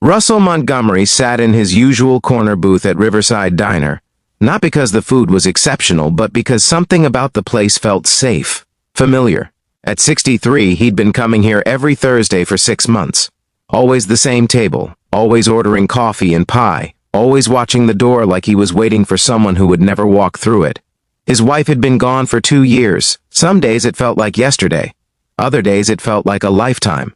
Russell Montgomery sat in his usual corner booth at Riverside Diner, not because the food was exceptional, but because something about the place felt safe, familiar. At 63, he'd been coming here every Thursday for 6 months. Always the same table, always ordering coffee and pie, always watching the door like he was waiting for someone who would never walk through it. His wife had been gone for 2 years. Some days it felt like yesterday. Other days it felt like a lifetime.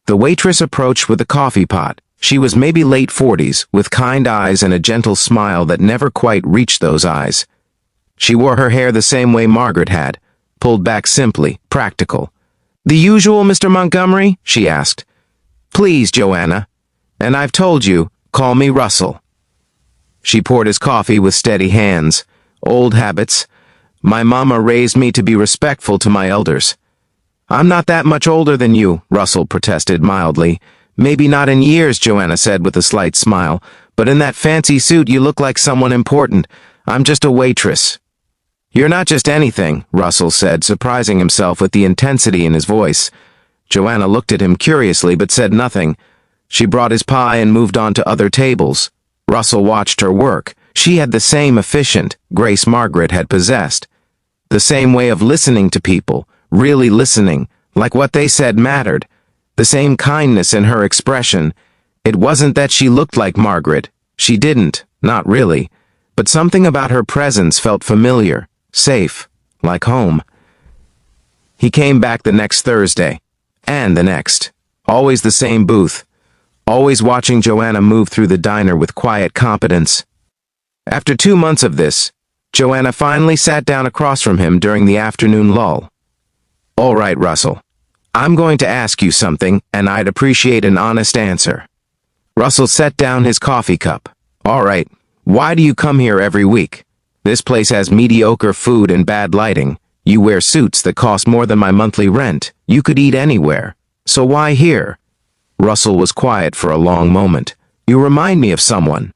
The waitress approached with a coffee pot. She was maybe late 40s, with kind eyes and a gentle smile that never quite reached those eyes. She wore her hair the same way Margaret had, pulled back simply, practical. "The usual, Mr. Montgomery?" she asked. "Please, Joanna. And I've told you, call me Russell." She poured his coffee with steady hands. Old habits. "My mama raised me to be respectful to my elders." "I'm not that much older than you," Russell protested mildly. "Maybe not in years," Joanna said with a slight smile, "but in that fancy suit you look like someone important. I'm just a waitress." "You're not just anything," Russell said, surprising himself with the intensity in his voice. Joanna looked at him curiously but said nothing. She brought his pie and moved on to other tables. Russell watched her work. She had the same efficient grace Margaret had possessed. The same way of listening to people, really listening, like what they said mattered. The same kindness in her expression. It wasn't that she looked like Margaret. She didn't, not really. But something about her presence felt familiar, safe, like home. He came back the next Thursday, and the next. Always the same booth. Always watching Joanna move through the diner with quiet competence. After 2 months of this, Joanna finally sat down across from him during the afternoon lull. "All right, Russell. I'm going to ask you something, and I'd appreciate an honest answer." Russell set down his coffee cup. "All right, why do you come here every week? This place has mediocre food and bad lighting. You wear suits that cost more than my monthly rent. You could eat anywhere. So why here?" Russell was quiet for a long moment. "You remind me of someone."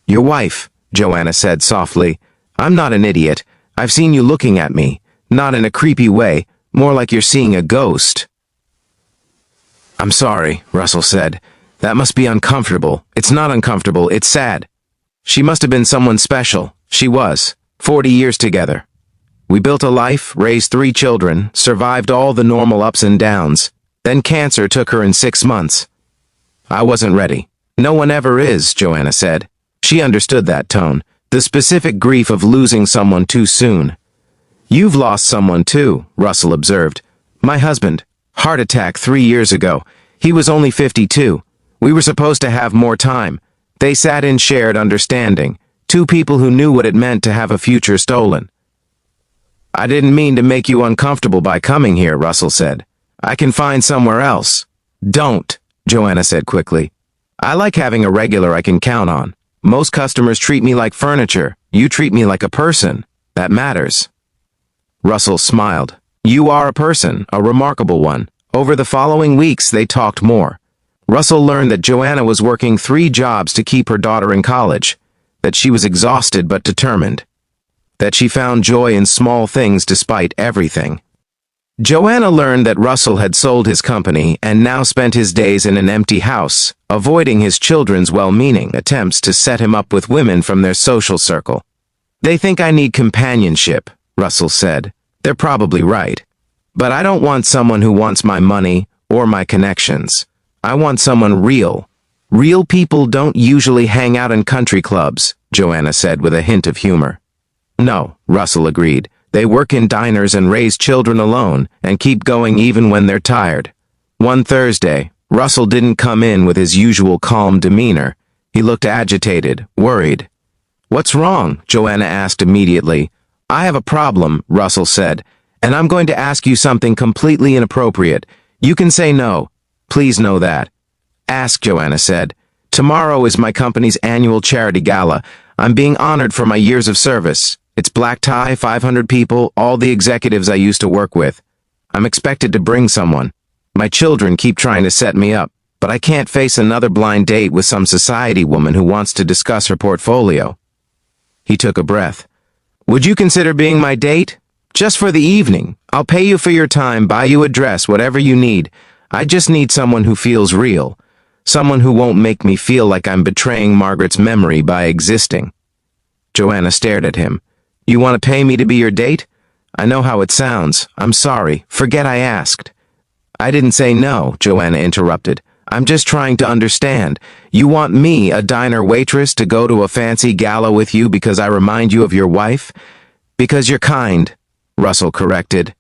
"Your wife," Joanna said softly. "I'm not an idiot. I've seen you looking at me. Not in a creepy way, more like you're seeing a ghost." "I'm sorry," Russell said. "That must be uncomfortable." "It's not uncomfortable, it's sad. She must have been someone special. She was. 40 years together. We built a life, raised 3 children, survived all the normal ups and downs. Then cancer took her in 6 months. I wasn't ready. No one ever is," Joanna said. She understood that tone, the specific grief of losing someone too soon. "You've lost someone too," Russell observed. "My husband. Heart attack 3 years ago. He was only 52. We were supposed to have more time. They sat in shared understanding. 2 people who knew what it meant to have a future stolen." "I didn't mean to make you uncomfortable by coming here," Russell said. "I can find somewhere else." "Don't," Joanna said quickly. "I like having a regular I can count on. Most customers treat me like furniture. You treat me like a person. That matters." Russell smiled. "You are a person, a remarkable one." Over the following weeks, they talked more. Russell learned that Joanna was working 3 jobs to keep her daughter in college, that she was exhausted but determined, that she found joy in small things despite everything. Joanna learned that Russell had sold his company and now spent his days in an empty house, avoiding his children's well-meaning attempts to set him up with women from their social circle. "They think I need companionship," Russell said. "They're probably right. But I don't want someone who wants my money or my connections. I want someone real. Real people don't usually hang out in country clubs," Joanna said with a hint of humor. "No," Russell agreed. "They work in diners and raise children alone and keep going even when they're tired." One Thursday, Russell didn't come in with his usual calm demeanor. He looked agitated, worried. "What's wrong?" Joanna asked immediately. "I have a problem," Russell said, "and I'm going to ask you something completely inappropriate. You can say no. Please know that." "Ask," Joanna said. "Tomorrow is my company's annual charity gala. I'm being honored for my years of service. It's black tie, 500 people, all the executives I used to work with. I'm expected to bring someone. My children keep trying to set me up, but I can't face another blind date with some society woman who wants to discuss her portfolio." He took a breath. "Would you consider being my date? Just for the evening. I'll pay you for your time, buy you a dress, whatever you need. I just need someone who feels real. Someone who won't make me feel like I'm betraying Margaret's memory by existing. Joanna stared at him. You want to pay me to be your date? I know how it sounds. I'm sorry. Forget I asked. I didn't say no, Joanna interrupted. I'm just trying to understand. You want me, a diner waitress, to go to a fancy gala with you because I remind you of your wife? Because you're kind, Russell corrected.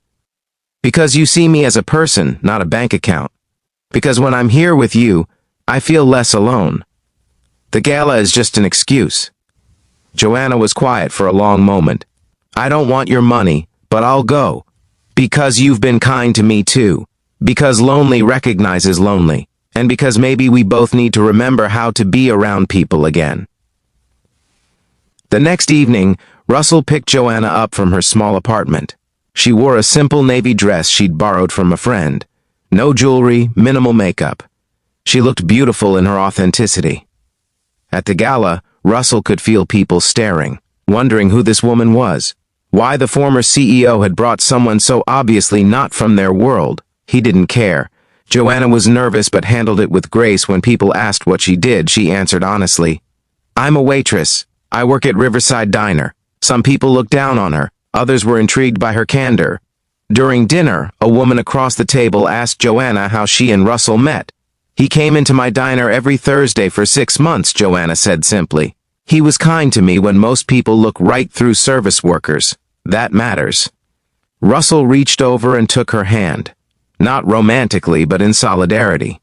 Because you see me as a person, not a bank account. Because when I'm here with you, I feel less alone. The gala is just an excuse. Joanna was quiet for a long moment. I don't want your money, but I'll go. Because you've been kind to me too. Because lonely recognizes lonely. And because maybe we both need to remember how to be around people again. The next evening, Russell picked Joanna up from her small apartment. She wore a simple navy dress she'd borrowed from a friend. No jewelry, minimal makeup. She looked beautiful in her authenticity. At the gala, Russell could feel people staring, wondering who this woman was. Why the former CEO had brought someone so obviously not from their world. He didn't care. Joanna was nervous but handled it with grace. When people asked what she did, she answered honestly. I'm a waitress. I work at Riverside Diner. Some people looked down on her. Others were intrigued by her candor. During dinner, a woman across the table asked Joanna how she and Russell met. He came into my diner every Thursday for 6 months, Joanna said simply. He was kind to me when most people look right through service workers. That matters. Russell reached over and took her hand. Not romantically, but in solidarity.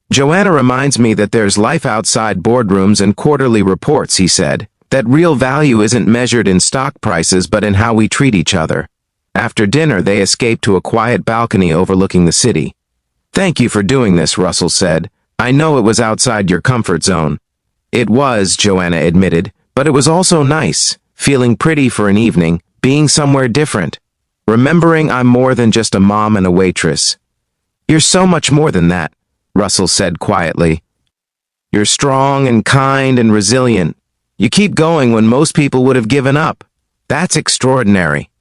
Joanna reminds me that there's life outside boardrooms and quarterly reports, he said. That real value isn't measured in stock prices but in how we treat each other. After dinner, they escaped to a quiet balcony overlooking the city. Thank you for doing this, Russell said. I know it was outside your comfort zone. It was, Joanna admitted, but it was also nice, feeling pretty for an evening, being somewhere different. Remembering I'm more than just a mom and a waitress. You're so much more than that, Russell said quietly. You're strong and kind and resilient. You keep going when most people would have given up. That's extraordinary.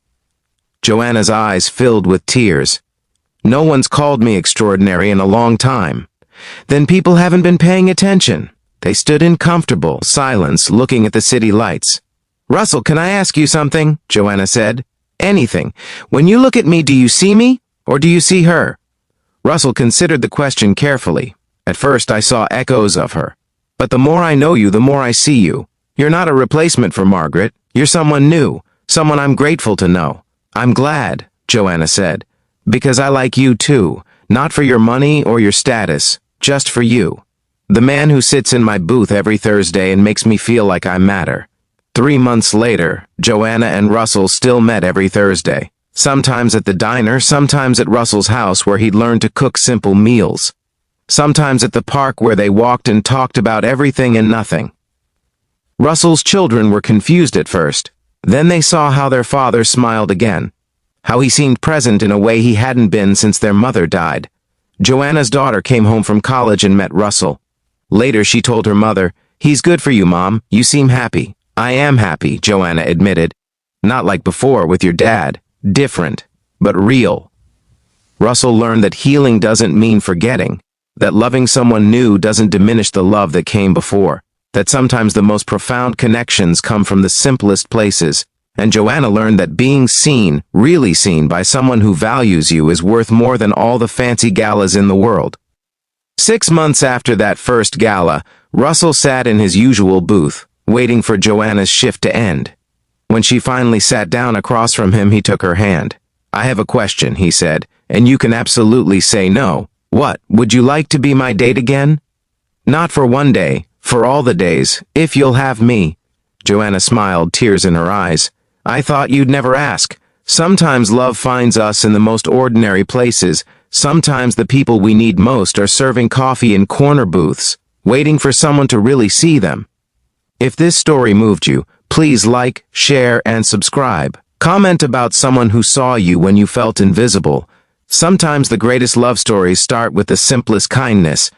Joanna's eyes filled with tears. No one's called me extraordinary in a long time. Then people haven't been paying attention. They stood in comfortable silence, looking at the city lights. Russell, can I ask you something? Joanna said. Anything. When you look at me, do you see me, or do you see her? Russell considered the question carefully. At first, I saw echoes of her. But the more I know you, the more I see you. You're not a replacement for Margaret. You're someone new, someone I'm grateful to know. I'm glad, Joanna said, because I like you too, not for your money or your status, just for you. The man who sits in my booth every Thursday and makes me feel like I matter. 3 months later, Joanna and Russell still met every Thursday. Sometimes at the diner, sometimes at Russell's house where he'd learned to cook simple meals. Sometimes at the park where they walked and talked about everything and nothing. Russell's children were confused at first. Then they saw how their father smiled again. How he seemed present in a way he hadn't been since their mother died. Joanna's daughter came home from college and met Russell. Later she told her mother, He's good for you, Mom. You seem happy. I am happy, Joanna admitted. Not like before with your dad. Different, but real. Russell learned that healing doesn't mean forgetting. That loving someone new doesn't diminish the love that came before. That sometimes the most profound connections come from the simplest places. And Joanna learned that being seen, really seen by someone who values you is worth more than all the fancy galas in the world. 6 months after that first gala, Russell sat in his usual booth, waiting for Joanna's shift to end. When she finally sat down across from him, he took her hand. I have a question, he said, and you can absolutely say no. What, would you like to be my date again? Not for one day, for all the days, if you'll have me. Joanna smiled, tears in her eyes. I thought you'd never ask. Sometimes love finds us in the most ordinary places. Sometimes the people we need most are serving coffee in corner booths, waiting for someone to really see them. If this story moved you, please like, share, and subscribe. Comment about someone who saw you when you felt invisible. Sometimes the greatest love stories start with the simplest kindness.